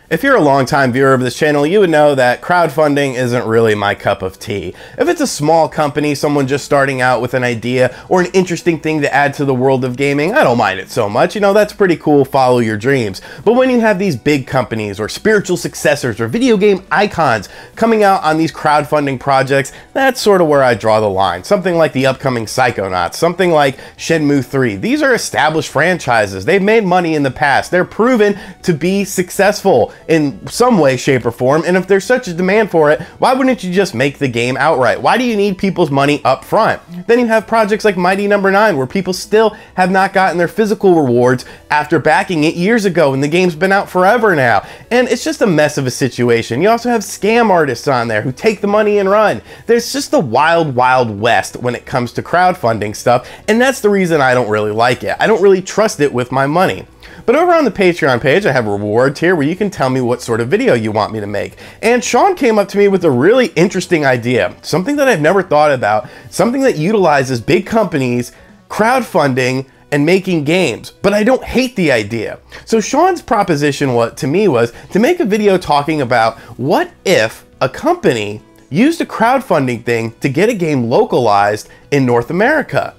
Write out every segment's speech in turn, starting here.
If you're a longtime viewer of this channel, you would know that crowdfunding isn't really my cup of tea. If it's a small company, someone just starting out with an idea or an interesting thing to add to the world of gaming, I don't mind it so much. You know, that's pretty cool, follow your dreams. But when you have these big companies or spiritual successors or video game icons coming out on these crowdfunding projects, that's sort of where I draw the line. Something like the upcoming Psychonauts, something like Shenmue 3. These are established franchises. They've made money in the past. They're proven to be successful in some way, shape, or form, and if there's such a demand for it, why wouldn't you just make the game outright? Why do you need people's money up front? Then you have projects like Mighty No. 9, where people still have not gotten their physical rewards after backing it years ago, and the game's been out forever now, and it's just a mess of a situation. You also have scam artists on there who take the money and run. There's just the wild, wild west when it comes to crowdfunding stuff, and that's the reason I don't really like it. I don't really trust it with my money. But over on the Patreon page, I have a reward tier where you can tell me what sort of video you want me to make. And Sean came up to me with a really interesting idea, something that I've never thought about, something that utilizes big companies, crowdfunding, and making games, but I don't hate the idea. So Sean's proposition to me was to make a video talking about what if a company used a crowdfunding thing to get a game localized in North America.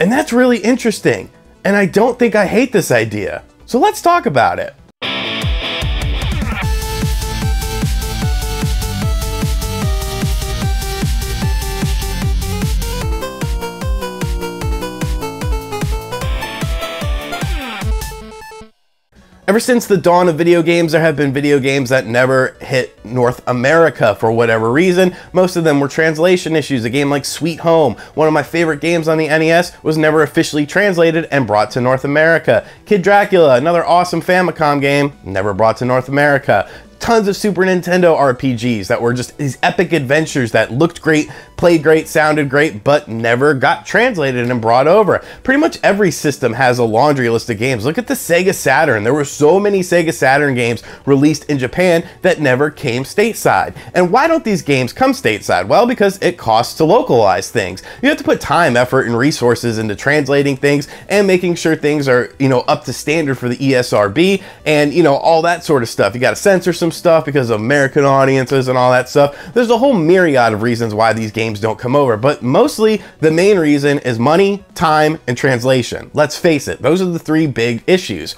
And that's really interesting. And I don't think I hate this idea. So let's talk about it. Ever since the dawn of video games, there have been video games that never hit North America for whatever reason. Most of them were translation issues. A game like Sweet Home, one of my favorite games on the NES, was never officially translated and brought to North America. Kid Dracula, another awesome Famicom game, never brought to North America. Tons of Super Nintendo RPGs that were just these epic adventures that looked great, played great, sounded great, but never got translated and brought over. Pretty much every system has a laundry list of games. Look at the Sega Saturn. There were so many Sega Saturn games released in Japan that never came stateside. And why don't these games come stateside? Well, because it costs to localize things. You have to put time, effort, and resources into translating things and making sure things are, up to standard for the ESRB and, all that sort of stuff. You got to censor some stuff because of American audiences and all that stuff. There's a whole myriad of reasons why these games don't come over, but mostly the main reason is money, time, and translation. Let's face it, those are the three big issues.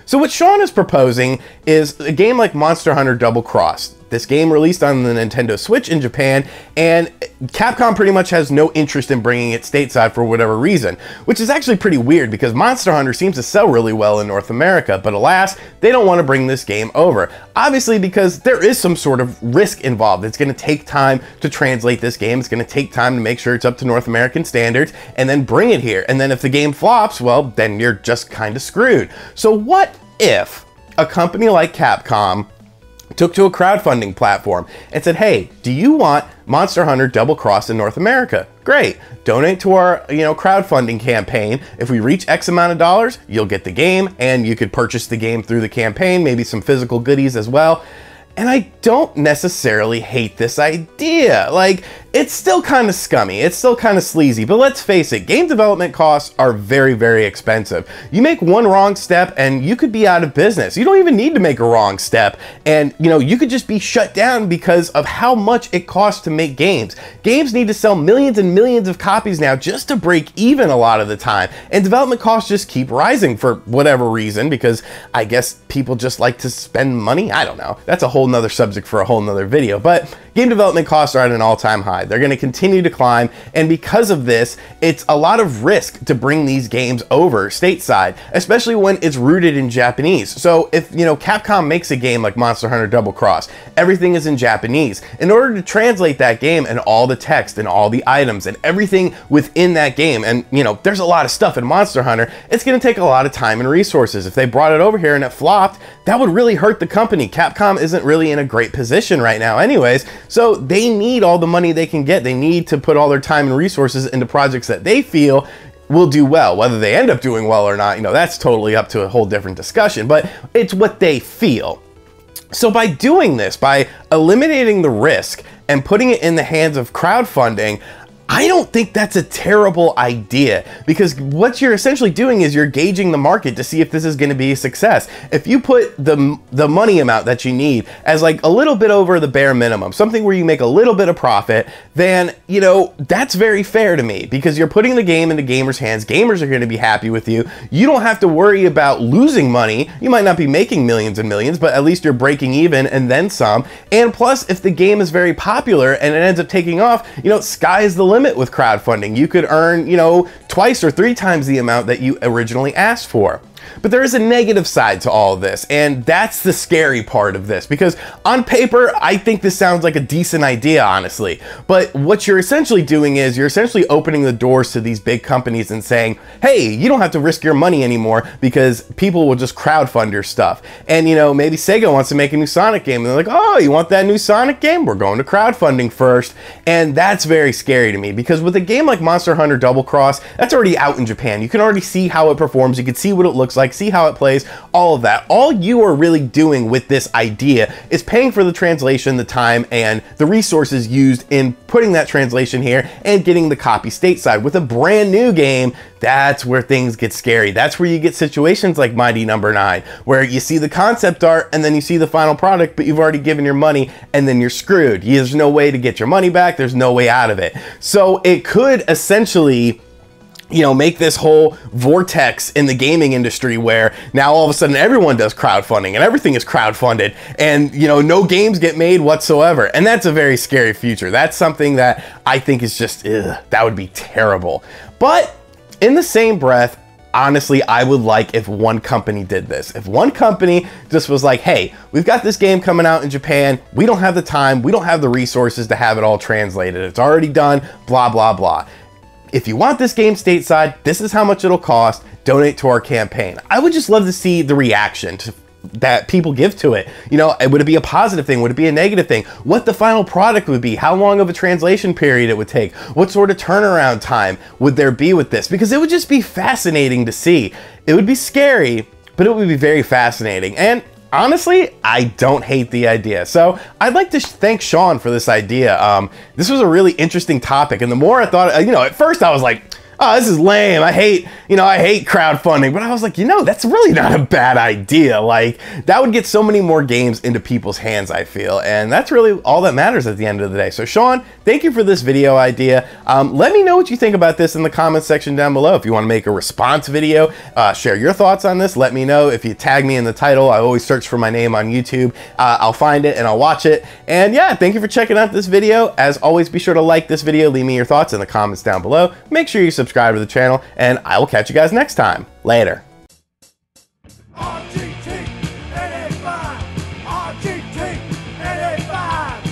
So what Sean is proposing is a game like Monster Hunter Double Cross. This game released on the Nintendo Switch in Japan, and Capcom pretty much has no interest in bringing it stateside for whatever reason, which is actually pretty weird because Monster Hunter seems to sell really well in North America, but alas, they don't want to bring this game over. Obviously because there is some sort of risk involved. It's going to take time to translate this game. It's going to take time to make sure it's up to North American standards and then bring it here. And then if the game flops, well, then you're just kind of screwed. So what if a company like Capcom took to a crowdfunding platform and said, hey, do you want Monster Hunter Double Cross in North America? Great. Donate to our, crowdfunding campaign. If we reach X amount of dollars, you'll get the game and you could purchase the game through the campaign, maybe some physical goodies as well. And I don't necessarily hate this idea. Like, it's still kind of scummy, it's still kind of sleazy, but let's face it, game development costs are very, very expensive. You make one wrong step and you could be out of business. You don't even need to make a wrong step. And, you could just be shut down because of how much it costs to make games. Games need to sell millions and millions of copies now just to break even a lot of the time. And development costs just keep rising for whatever reason, because I guess people just like to spend money. I don't know. That's a whole nother subject for a whole nother video, but game development costs are at an all-time high. They're going to continue to climb, and because of this, it's a lot of risk to bring these games over stateside, especially when it's rooted in Japanese. So if, Capcom makes a game like Monster Hunter Double Cross, everything is in Japanese. In order to translate that game and all the text and all the items and everything within that game, and, there's a lot of stuff in Monster Hunter, it's going to take a lot of time and resources. If they brought it over here and it flopped, that would really hurt the company. Capcom isn't really in a great position right now anyways, so they need all the money they can get. They need to put all their time and resources into projects that they feel will do well. Whether they end up doing well or not, that's totally up to a whole different discussion, but it's what they feel. So by doing this, by eliminating the risk and putting it in the hands of crowdfunding, I don't think that's a terrible idea, because what you're essentially doing is you're gauging the market to see if this is going to be a success. If you put the money amount that you need as like a little bit over the bare minimum, something where you make a little bit of profit, then, you know, that's very fair to me, because you're putting the game into gamers' hands. Gamers are going to be happy with you. You don't have to worry about losing money. You might not be making millions and millions, but at least you're breaking even and then some. And plus, if the game is very popular and it ends up taking off, you know, sky's the limit with crowdfunding. You could earn, you know, twice or 3 times the amount that you originally asked for. But there is a negative side to all of this, and that's the scary part of this, because on paper, I think this sounds like a decent idea, honestly. But what you're essentially doing is you're essentially opening the doors to these big companies and saying, hey, you don't have to risk your money anymore because people will just crowdfund your stuff. And, you know, maybe Sega wants to make a new Sonic game, and they're like, oh, you want that new Sonic game? We're going to crowdfunding first. And that's very scary to me, because with a game like Monster Hunter Double Cross, that's already out in Japan. You can already see how it performs. You can see what it looks like, see how it plays, all of that. All you are really doing with this idea is paying for the translation, the time, and the resources used in putting that translation here and getting the copy stateside. With a brand new game, that's where things get scary. That's where you get situations like Mighty Number 9, where you see the concept art and then you see the final product, but you've already given your money and then you're screwed. There's no way to get your money back. There's no way out of it. So it could essentially, you know, make this whole vortex in the gaming industry where now all of a sudden everyone does crowdfunding and everything is crowdfunded, and, you know, no games get made whatsoever. And that's a very scary future. That's something that I think is just, that would be terrible. But in the same breath, honestly, I would like if one company did this. If one company just was like, hey, we've got this game coming out in Japan. We don't have the time. We don't have the resources to have it all translated. It's already done, blah, blah, blah. If you want this game stateside, this is how much it'll cost. Donate to our campaign. I would just love to see the reaction that people give to it. You know, would it be a positive thing? Would it be a negative thing? What the final product would be? How long of a translation period it would take? What sort of turnaround time would there be with this? Because it would just be fascinating to see. It would be scary, but it would be very fascinating. And honestly, I don't hate the idea. So I'd like to thank Sean for this idea. This was a really interesting topic. And the more I thought, you know, at first I was like, oh, this is lame. I hate crowdfunding. But I was like, you know, that's really not a bad idea. Like, that would get so many more games into people's hands, I feel. And that's really all that matters at the end of the day. So Sean, thank you for this video idea. Let me know what you think about this in the comments section down below. If you want to make a response video, share your thoughts on this. Let me know. If you tag me in the title, I always search for my name on YouTube. I'll find it and I'll watch it. And yeah, thank you for checking out this video. As always, be sure to like this video. Leave me your thoughts in the comments down below. Make sure you subscribe to the channel, and I will catch you guys next time. Later. RGT NA5, RGT NA5.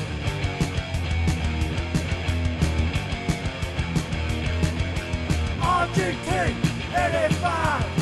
RGT NA5.